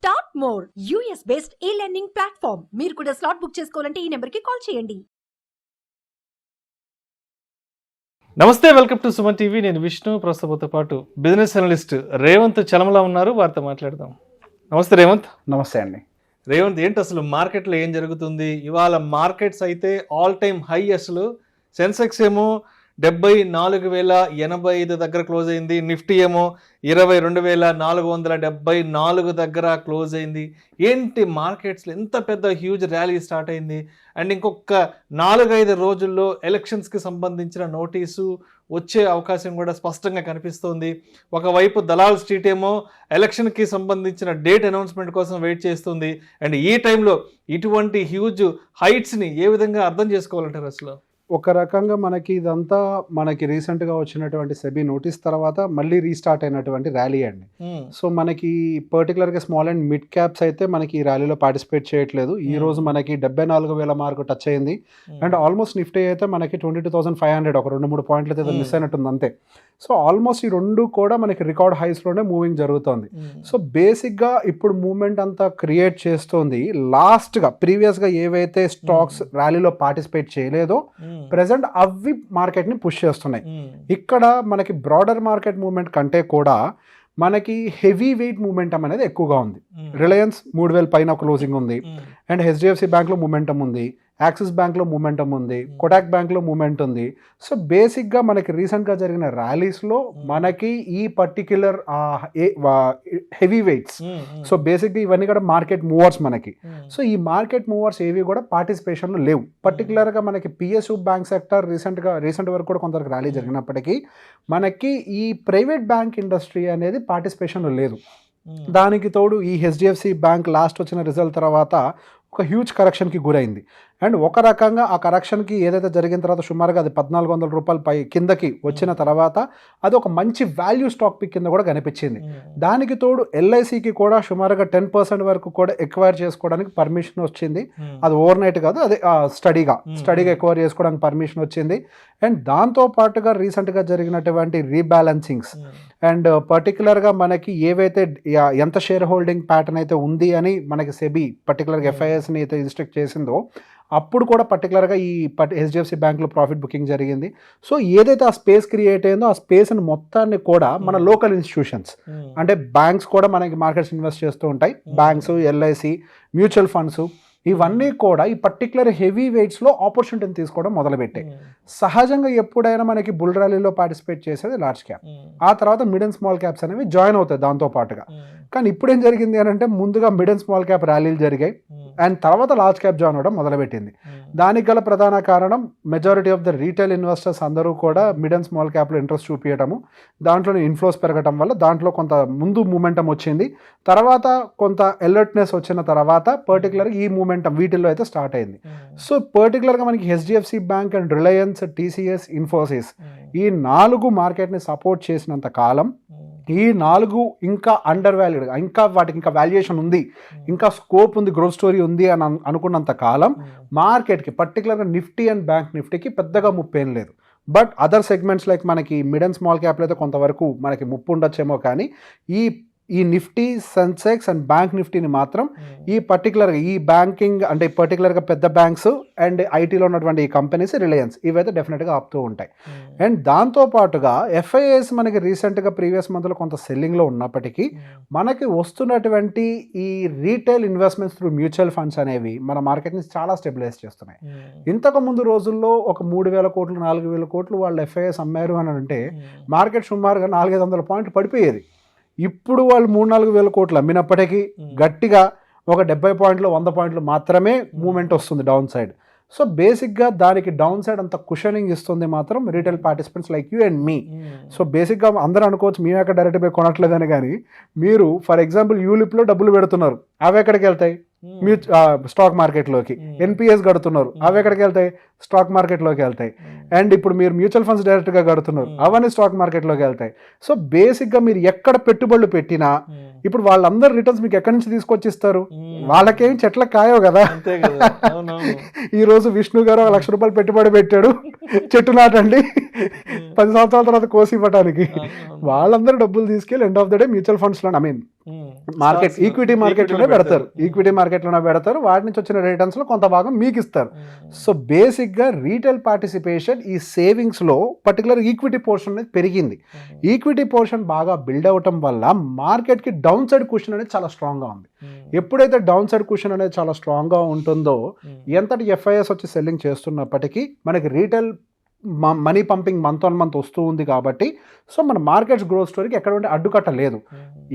Start more US based ఈ learning platform. మీరు కూడా స్లాట్ బుక్ చేసుకోవాలంటే ఈ నెంబర్కి కాల్ చేయండి. నమస్తే, వెల్కమ్ టు సుమన్ టీవీ. నేను విష్ణు. ప్రస్తుతంతో పాటు బిజినెస్ అనలిస్ట్ రేవంత్ చలమలా ఉన్నారు. వారితో మాట్లాడదాం. నమస్తే రేవంత్. నమస్తే అండి. రేవంత్, ఏంటి అసలు మార్కెట్లో ఏం జరుగుతుంది? ఇవాళ మార్కెట్స్ అయితే ఆల్ టైమ్ హై. అసలు సెన్సెక్స్ ఏమో 74,085 దగ్గర క్లోజ్ అయింది. నిఫ్టీ ఏమో 22,474 దగ్గర క్లోజ్ అయింది. ఏంటి మార్కెట్స్లో ఎంత పెద్ద హ్యూజ్ ర్యాలీ స్టార్ట్ అయింది? అండ్ ఇంకొక 4-5 రోజుల్లో ఎలక్షన్స్కి సంబంధించిన నోటీసు వచ్చే అవకాశం కూడా స్పష్టంగా కనిపిస్తోంది. ఒకవైపు దలాల్ స్ట్రీట్ ఏమో ఎలక్షన్కి సంబంధించిన డేట్ అనౌన్స్మెంట్ కోసం వెయిట్ చేస్తుంది. అండ్ ఈ టైంలో ఇటువంటి హ్యూజ్ హైట్స్ని ఏ విధంగా అర్థం చేసుకోవాలంటారు అసలు? ఒక రకంగా మనకి రీసెంట్గా వచ్చినటువంటి సెబీ నోటీస్ తర్వాత మళ్ళీ రీస్టార్ట్ అయినటువంటి ర్యాలీ అండి. సో మనకి పర్టికులర్గా స్మాల్ అండ్ మిడ్ క్యాప్స్ అయితే మనకి ఈ ర్యాలీలో పార్టిసిపేట్ చేయట్లేదు. ఈ రోజు మనకి 74,000 మార్కు టచ్ అయింది. అండ్ ఆల్మోస్ట్ నిఫ్టీ అయితే మనకి 22,500 ఒక 2-3 పాయింట్లు అయితే మిస్ అయినట్టుంది అంతే. సో ఆల్మోస్ట్ ఈ రెండు కూడా మనకి రికార్డ్ హైస్లోనే మూవింగ్ జరుగుతుంది. సో బేసిక్గా ఇప్పుడు మూవ్మెంట్ అంతా క్రియేట్ చేస్తుంది. లాస్ట్గా ప్రీవియస్గా ఏవైతే స్టాక్స్ ర్యాలీలో పార్టిసిపేట్ చేయలేదో ప్రెసెంట్ అవి మార్కెట్ని పుష్ చేస్తున్నాయి. ఇక్కడ మనకి బ్రాడర్ మార్కెట్ మూవ్మెంట్ కంటే కూడా మనకి హెవీ వెయిట్ మూమెంటం అనేది ఎక్కువగా ఉంది. రిలయన్స్ 3,000 పైన క్లోజింగ్ ఉంది. అండ్ హెచ్డిఎఫ్సి బ్యాంక్లో మూమెంటం ఉంది, యాక్సిస్ బ్యాంక్లో మూమెంటం ఉంది, కొటాక్ బ్యాంక్లో మూమెంట్ ఉంది. సో బేసిక్గా మనకి రీసెంట్గా జరిగిన ర్యాలీస్లో మనకి ఈ పర్టిక్యులర్ హెవీ వెయిట్స్, సో బేసిక్గా ఇవన్నీ కూడా మార్కెట్ మూవర్స్ మనకి. సో ఈ మార్కెట్ మూవర్స్ ఏవి కూడా పార్టిసిపేషన్లో లేవు. పర్టికులర్గా మనకి పిఎస్యు బ్యాంక్ సెక్టర్ రీసెంట్ వరకు కూడా కొంతవరకు ర్యాలీ జరిగినప్పటికీ మనకి ఈ ప్రైవేట్ బ్యాంక్ ఇండస్ట్రీ అనేది పార్టిసిపేషన్లో లేదు. దానికి తోడు ఈ హెచ్డిఎఫ్సి బ్యాంక్ లాస్ట్ వచ్చిన రిజల్ట్ తర్వాత ఒక హ్యూజ్ కరెక్షన్కి గురైంది. అండ్ ఒక రకంగా ఆ కరెక్షన్కి ఏదైతే జరిగిన తర్వాత సుమారుగా అది 1,400 రూపాయల పై కిందకి వచ్చిన తర్వాత అది ఒక మంచి వాల్యూ స్టాక్ పిక్ కింద కూడా కనిపించింది. దానికి తోడు ఎల్ఐసికి కూడా సుమారుగా 10% వరకు కూడా ఎక్వైర్ చేసుకోవడానికి పర్మిషన్ వచ్చింది. అది ఓవర్ నైట్ కాదు, అదే స్టడీగా ఎక్వైర్ చేసుకోవడానికి పర్మిషన్ వచ్చింది. అండ్ దాంతో పాటుగా రీసెంట్గా జరిగినటువంటి రీబ్యాలెన్సింగ్స్ అండ్ పర్టికులర్గా మనకి ఏవైతే ఎంత షేర్ హోల్డింగ్ ప్యాటర్న్ అయితే ఉంది అని మనకి సెబీ పర్టికులర్గా ఎఫ్ఐఎస్ని అయితే ఇన్స్ట్రక్ట్ చేసిందో అప్పుడు కూడా పర్టికులర్గా ఈ హెచ్డిఎఫ్సి బ్యాంక్లో ప్రాఫిట్ బుకింగ్ జరిగింది. సో ఏదైతే ఆ స్పేస్ క్రియేట్ అయిందో ఆ స్పేస్ని మొత్తాన్ని కూడా మన లోకల్ ఇన్స్టిట్యూషన్స్ అంటే బ్యాంక్స్ కూడా మనకి మార్కెట్స్ ఇన్వెస్ట్ చేస్తూ ఉంటాయి. బ్యాంక్స్, ఎల్ఐసి, మ్యూచువల్ ఫండ్స్ ఇవన్నీ కూడా ఈ పర్టికులర్ హెవీ వెయిట్స్లో ఆపర్చునిటీని తీసుకోవడం మొదలుపెట్టాయి. సహజంగా ఎప్పుడైనా మనకి బుల్ ర్యాలీలో పార్టిసిపేట్ చేసేది లార్జ్ క్యాప్, ఆ తర్వాత మిడ్ అండ్ స్మాల్ క్యాప్స్ అనేవి జాయిన్ అవుతాయి దాంతో పాటుగా. కానీ ఇప్పుడు ఏం జరిగింది అని అంటే ముందుగా మిడ్ అండ్ స్మాల్ క్యాప్ ర్యాలీలు జరిగాయి అండ్ తర్వాత లార్జ్ క్యాప్ జాయిన్ అవ్వడం మొదలుపెట్టింది. దానికి గల ప్రధాన కారణం majority of the retail investors అందరూ కూడా మిడ్ అండ్ స్మాల్ క్యాప్లో ఇంట్రెస్ట్ చూపించడము, దాంట్లో ఇన్ఫ్లోస్ పెరగడం వల్ల దాంట్లో కొంత ముందు మూమెంటం వచ్చింది. తర్వాత కొంత అలర్ట్నెస్ వచ్చిన తర్వాత పర్టికులర్గా ఈ మూమెంటం వీటిల్లో అయితే స్టార్ట్ అయింది. సో పర్టికులర్గా మనకి HDFC bank and Reliance, TCS, Infosys ఈ 4 మార్కెట్ని సపోర్ట్ చేసినంత కాలం ఈ 4 ఇంకా అండర్ వాల్యూడ్, ఇంకా వాటికి ఇంకా వాల్యుయేషన్ ఉంది, ఇంకా స్కోప్ ఉంది, గ్రోత్ స్టోరీ ఉంది అని అనుకున్నంత కాలం మార్కెట్కి పర్టికులర్గా నిఫ్టీ అండ్ బ్యాంక్ నిఫ్టీకి పెద్దగా ముప్పు ఏం లేదు. బట్ అదర్ సెగ్మెంట్స్ లైక్ మనకి మిడ్ అండ్ స్మాల్ క్యాప్లో అయితే కొంతవరకు మనకి ముప్పు ఉండొచ్చేమో, కానీ ఈ నిఫ్టీ, సెన్సెక్స్ అండ్ బ్యాంక్ నిఫ్టీని మాత్రం ఈ పర్టికులర్గా ఈ బ్యాంకింగ్ అంటే పర్టికులర్గా పెద్ద బ్యాంక్స్ అండ్ ఐటీలో ఉన్నటువంటి ఈ కంపెనీస్, రిలయన్స్ ఇవైతే డెఫినెట్గా ఆపుతూ ఉంటాయి. అండ్ దాంతోపాటుగా ఎఫ్ఐఎస్ మనకి రీసెంట్గా ప్రీవియస్ మంత్లో కొంత సెల్లింగ్లో ఉన్నప్పటికీ మనకి వస్తున్నటువంటి ఈ retail investments through mutual funds అనేవి మన మార్కెట్ని చాలా స్టెబిలైజ్ చేస్తున్నాయి. ఇంతకు ముందు రోజుల్లో ఒక 3,000 కోట్లు 4,000 కోట్లు వాళ్ళు ఎఫ్ఐఎస్ అమ్మారు అని అంటే మార్కెట్ సుమారుగా 400-500 పాయింట్లు పడిపోయేది. ఇప్పుడు వాళ్ళు 3-4 వేల కోట్లు అమ్మినప్పటికీ గట్టిగా ఒక 70 పాయింట్లు 100 పాయింట్లు మాత్రమే మూమెంట్ వస్తుంది డౌన్ సైడ్. సో బేసిక్గా దానికి డౌన్ సైడ్ అంత కుషనింగ్ ఇస్తుంది మాత్రం retail participants like you and me. So బేసిక్గా అందరూ అనుకోవచ్చు మేము ఎక్కడ డైరెక్ట్ పోయి కొనట్లేదని, కానీ మీరు ఫర్ ఎగ్జాంపుల్ యూలిప్లో డబ్బులు పెడుతున్నారు, అవి ఎక్కడికి వెళ్తాయి? స్టాక్ మార్కెట్లోకి. ఎన్పిఎస్ కడుతున్నారు, అవి ఎక్కడికి వెళ్తాయి? స్టాక్ మార్కెట్లోకి వెళ్తాయి. అండ్ ఇప్పుడు మీరు మ్యూచువల్ ఫండ్స్ డైరెక్ట్గా కడుతున్నారు, అవన్నీ స్టాక్ మార్కెట్లోకి వెళ్తాయి. సో బేసిక్గా మీరు ఎక్కడ పెట్టుబడులు పెట్టినా ఇప్పుడు వాళ్ళందరూ రిటర్న్స్ మీకు ఎక్కడి నుంచి తీసుకొచ్చి ఇస్తారు? వాళ్ళకేం చెట్ల కాయో కదా. ఈ రోజు విష్ణు గారు 1,00,000 రూపాయలు పెట్టుబడి పెట్టాడు, చెట్టు నాటండి 10 సంవత్సరాల తర్వాత కోసి ఇవ్వడానికి. వాళ్ళందరూ డబ్బులు తీసుకెళ్ళి end of the day mutual ఫండ్స్లో మార్కెట్ ఈక్విటీ మార్కెట్లోనే పెడతారు, వాటి నుంచి వచ్చిన రిటర్న్స్లో కొంత భాగం మీకు ఇస్తారు. సో బేసిక్గా రీటైల్ పార్టిసిపేషన్ ఈ సేవింగ్స్లో పర్టికులర్ ఈక్విటీ పోర్షన్ అనేది పెరిగింది. ఈక్విటీ పోర్షన్ బాగా బిల్డ్ అవటం వల్ల మార్కెట్కి డౌన్ సైడ్ కుషన్ అనేది చాలా స్ట్రాంగ్గా ఉంది. ఎప్పుడైతే డౌన్ సైడ్ కుషన్ అనేది చాలా స్ట్రాంగ్గా ఉంటుందో ఎంతటి ఎఫ్ఐఎస్ వచ్చి సెల్లింగ్ చేస్తున్నప్పటికీ మనకి retail money pumping month on month వస్తూ ఉంది కాబట్టి సో మన మార్కెట్స్ గ్రోత్ స్టోరీకి ఎక్కడ అడ్డుకట్ట లేదు.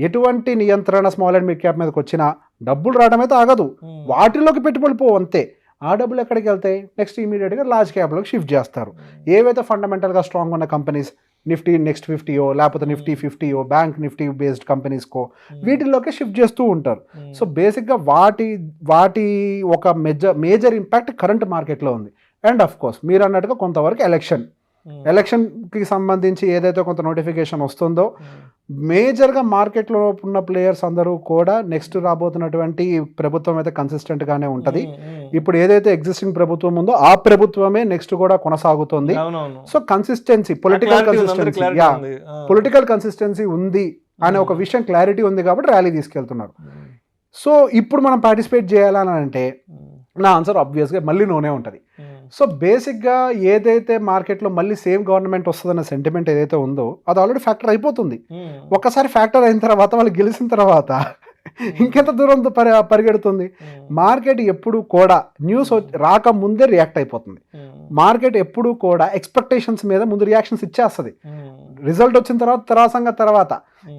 ఎటువంటి నియంత్రణ స్మాల్ అండ్ మిడ్ క్యాప్ మీదకి వచ్చినా డబ్బులు రావడం అయితే ఆగదు, వాటిలోకి పెట్టుబడి పోవు అంతే. ఆ డబ్బులు ఎక్కడికి వెళ్తాయి, నెక్స్ట్ ఇమీడియట్గా లార్జ్ క్యాప్లోకి షిఫ్ట్ చేస్తారు. ఏవైతే ఫండమెంటల్గా స్ట్రాంగ్ ఉన్న కంపెనీస్ నిఫ్టీ నెక్స్ట్ 50 లేకపోతే నిఫ్టీ 50 బ్యాంక్ నిఫ్టీ బేస్డ్ కంపెనీస్కో వీటిల్లోకి షిఫ్ట్ చేస్తూ ఉంటారు. సో బేసిక్గా వాటి ఒక మేజర్ ఇంపాక్ట్ కరెంట్ మార్కెట్లో ఉంది. అండ్ ఆఫ్ కోర్స్ మీరు అన్నట్టుగా కొంతవరకు ఎలక్షన్కి సంబంధించి ఏదైతే కొంత నోటిఫికేషన్ వస్తుందో మేజర్గా మార్కెట్లో ఉన్న ప్లేయర్స్ అందరూ కూడా నెక్స్ట్ రాబోతున్నటువంటి ప్రభుత్వం అయితే కన్సిస్టెంట్గానే ఉంటుంది. ఇప్పుడు ఏదైతే ఎగ్జిస్టింగ్ ప్రభుత్వం ఉందో ఆ ప్రభుత్వమే నెక్స్ట్ కూడా కొనసాగుతుంది. సో కన్సిస్టెన్సీ పొలిటికల్ కన్సిస్టెన్సీ ఉంది అనే ఒక విషయం క్లారిటీ ఉంది కాబట్టి ర్యాలీ తీసుకెళ్తున్నారు. సో ఇప్పుడు మనం పార్టిసిపేట్ చేయాలని అంటే నా ఆన్సర్ ఆబ్వియస్గా మళ్ళీ నోనే ఉంటుంది. సో బేసిక్గా ఏదైతే మార్కెట్లో మళ్ళీ సేమ్ గవర్నమెంట్ వస్తుందన్న సెంటిమెంట్ ఏదైతే ఉందో అది ఆల్రెడీ ఫ్యాక్టర్ అయిపోతుంది. ఒక్కసారి ఫ్యాక్టర్ అయిన తర్వాత వాళ్ళు గెలిచిన తర్వాత ఇంకెంత దూరం పరిగెడుతుంది. మార్కెట్ ఎప్పుడు కూడా న్యూస్ రాకముందే రియాక్ట్ అయిపోతుంది. మార్కెట్ ఎప్పుడు కూడా ఎక్స్పెక్టేషన్స్ మీద ముందు రియాక్షన్స్ ఇచ్చేస్తుంది. రిజల్ట్ వచ్చిన తర్వాత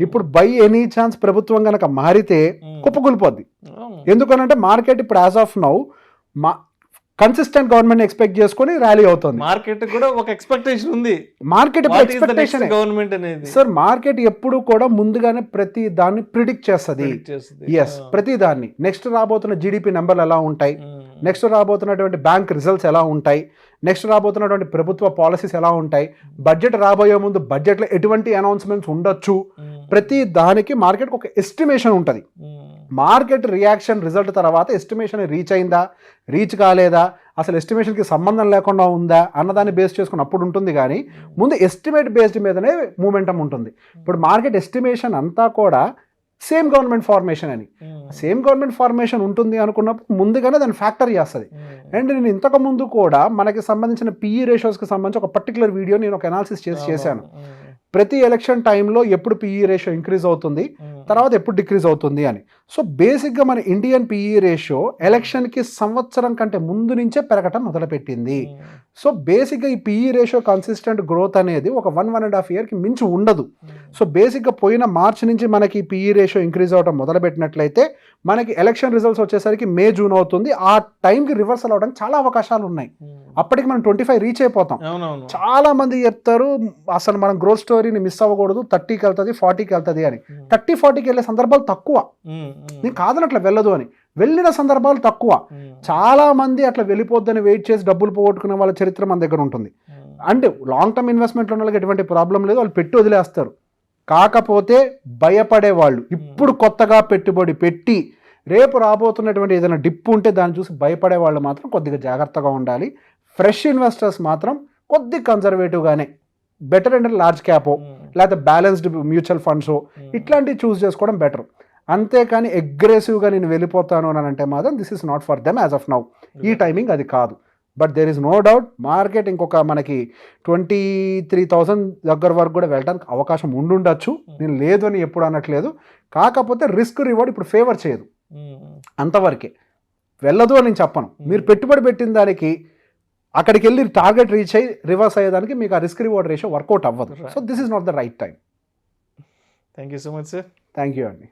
ఇప్పుడు బై ఎనీ ఛాన్స్ ప్రభుత్వం కనుక మారితే కుప్పకూలిపోద్ది. ఎందుకనంటే మార్కెట్ ఇప్పుడు as of now consistent government expect చేసుకుని ర్యాలీ అవుతుంది. మార్కెట్ కూడా ఒక ఎక్స్పెక్టేషన్ ఉంది. మార్కెట్ ఎక్స్పెక్టేషన్ గవర్నమెంట్ అనేది సార్ మార్కెట్ ఎప్పుడు కూడా ముందుగానే ప్రతి దాన్ని ప్రిడిక్ట్ చేస్తుంది. ఎస్, ప్రతి దాన్ని నెక్స్ట్ రాబోతున్న జీడిపి నెంబర్లు ఎలా ఉంటాయి, నెక్స్ట్ రాబోతున్నటువంటి బ్యాంక్ రిజల్ట్స్ ఎలా ఉంటాయి, నెక్స్ట్ రాబోతున్నటువంటి ప్రభుత్వ పాలసీస్ ఎలా ఉంటాయి, బడ్జెట్ రాబోయే ముందు బడ్జెట్లో ఎటువంటి అనౌన్స్మెంట్స్ ఉండొచ్చు, ప్రతి దానికి మార్కెట్కి ఒక ఎస్టిమేషన్ ఉంటుంది. మార్కెట్ రియాక్షన్ రిజల్ట్ తర్వాత ఎస్టిమేషన్ రీచ్ అయిందా, రీచ్ కాలేదా, అసలు ఎస్టిమేషన్కి సంబంధం లేకుండా ఉందా అన్నదాన్ని బేస్ చేసుకుని అప్పుడు ఉంటుంది. కానీ ముందు ఎస్టిమేట్ బేస్డ్ మీదనే మూమెంటం ఉంటుంది. ఇప్పుడు మార్కెట్ ఎస్టిమేషన్ అంతా కూడా సేమ్ గవర్నమెంట్ ఫార్మేషన్ అని, సేమ్ గవర్నమెంట్ ఫార్మేషన్ ఉంటుంది అనుకున్నప్పుడు ముందుగానే దాన్ని ఫ్యాక్టర్ చేస్తుంది. అండ్ నేను ఇంతకు ముందు కూడా మనకి సంబంధించిన పిఈ రేషియోస్కి సంబంధించి ఒక పర్టికులర్ వీడియో నేను ఒక అనాలిసిస్ చేశాను. ప్రతి ఎలక్షన్ టైంలో ఎప్పుడు పిఈ రేషియో ఇంక్రీజ్ అవుతుంది, తర్వాత ఎప్పుడు డిక్రీజ్ అవుతుంది అని. సో బేసిక్గా మన ఇండియన్ పిఈ రేషియో ఎలక్షన్కి సంవత్సరం కంటే ముందు నుంచే పెరగటం మొదలుపెట్టింది. సో బేసిక్గా ఈ పిఈ రేషియో కన్సిస్టెంట్ గ్రోత్ అనేది ఒక 1.5 ఇయర్కి మించి ఉండదు. సో బేసిక్గా పోయిన మార్చ్ నుంచి మనకి పిఈ రేషియో ఇంక్రీజ్ అవడం మొదలుపెట్టినట్లయితే మనకి ఎలక్షన్ రిజల్ట్స్ వచ్చేసరికి మే జూన్ అవుతుంది. ఆ టైంకి రివర్సల్ అవడానికి చాలా అవకాశాలు ఉన్నాయి. అప్పటికి మనం 25 రీచ్ అయిపోతాం. చాలా మంది చెప్తారు అసలు మనం గ్రోత్ స్టోరీని మిస్ అవ్వకూడదు, 30కి వెళ్తుంది 40కి వెళ్తుంది అని. 30-40కి వెళ్ళే సందర్భాలు తక్కువ. నేను కాదని అట్లా వెళ్ళదు అని, వెళ్ళిన సందర్భాలు తక్కువ. చాలా మంది అట్లా వెళ్ళిపోద్దని వెయిట్ చేసి డబ్బులు పోగొట్టుకునే వాళ్ళ చరిత్ర మన దగ్గర ఉంటుంది. అంటే లాంగ్ టర్మ్ ఇన్వెస్ట్మెంట్లో ఉన్న వాళ్ళకి ఎటువంటి ప్రాబ్లం లేదు, వాళ్ళు పెట్టి వదిలేస్తారు. కాకపోతే భయపడే వాళ్ళు ఇప్పుడు కొత్తగా పెట్టుబడి పెట్టి రేపు రాబోతున్నటువంటి ఏదైనా డిప్ ఉంటే దాన్ని చూసి భయపడే వాళ్ళు మాత్రం కొద్దిగా జాగ్రత్తగా ఉండాలి. ఫ్రెష్ ఇన్వెస్టర్స్ మాత్రం కొద్దిగా కన్జర్వేటివ్గానే బెటర్ అంటే లార్జ్ క్యాపో లేకపోతే బ్యాలెన్స్డ్ మ్యూచువల్ ఫండ్స్ ఇట్లాంటివి చూస్ చేసుకోవడం బెటర్. అంతేకాని అగ్రెసివ్గా నేను వెళ్ళిపోతాను అని అంటే మాత్రం this is not for them as of now. ఈ టైమింగ్ అది కాదు. But there is no doubt market ఇంకొక మనకి 23,000 దగ్గర వరకు కూడా వెళ్ళడానికి అవకాశం ఉండుండొచ్చు. నేను లేదు అని ఎప్పుడు అనట్లేదు. కాకపోతే రిస్క్ రివార్డ్ ఇప్పుడు ఫేవర్ చేయదు, అంతవరకే. వెళ్ళదు అని నేను చెప్పను. మీరు పెట్టుబడి పెట్టిన దానికి అక్కడికి వెళ్ళి టార్గెట్ రీచ్ అయ్యి రివర్స్ అయ్యేదానికి మీకు ఆ రిస్క్ రివార్డ్ రేషియో వర్కౌట్ అవ్వదు. So this is not the right time. Thank you so much sir. Thank you అండి.